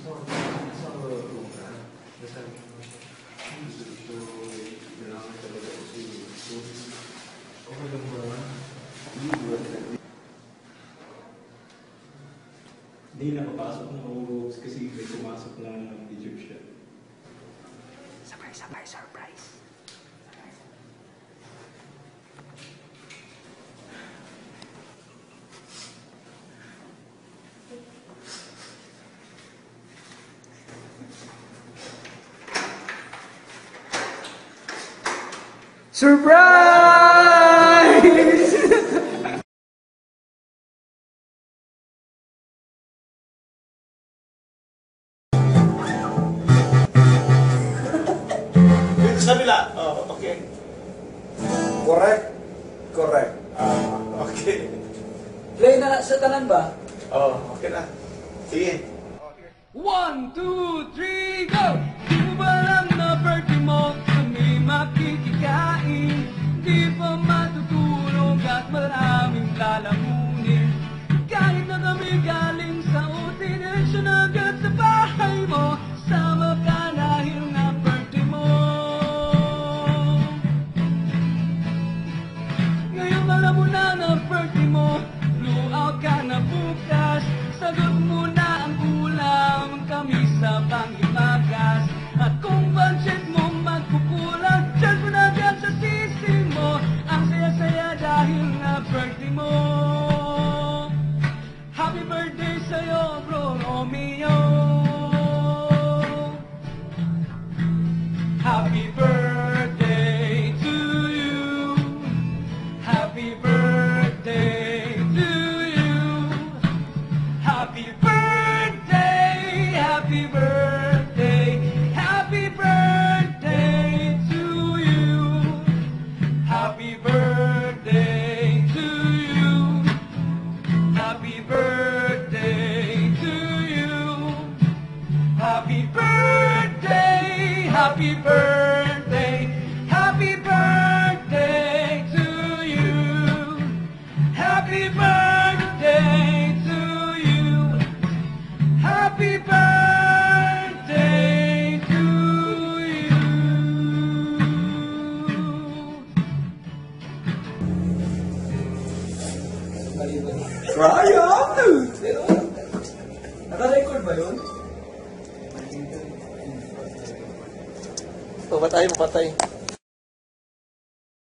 Hindi na papasok ng Ogogs kasi may pumasok lang ng Egyptian. Surprise. Surprise! Sa nila, oh, okay. Correct. Okay. Play na sa tanan ba? Oh, okay na. Sige. 1, 2, 3, go! Di mo ba alam na birthday mo kami makikikain? Di pa matutulog at maraming lalamunin. Kahit na kami galing sa destination agad sa bahay mo, sama ka dahil nga birthday mo. Ngayon alam mo na na birthday mo, flew out ka na bukas. Sagot mo na ang ulam, kami sa Panghimagas. At kung budget mo magkukulang, dyan mo na dyan sa sisi mo. Ang saya-saya dahil nga birthday mo. Happy birthday sa'yo, bro Romeo. Happy birthday to you. Happy birthday to you. Happy birthday, happy birthday, happy birthday to you. Happy birthday to you. Happy birthday to you. Happy birthday, happy birthday, happy birthday to you. Happy birthday to you. Happy birthday to you. Sayang! Naka-record ba yun? Papatay.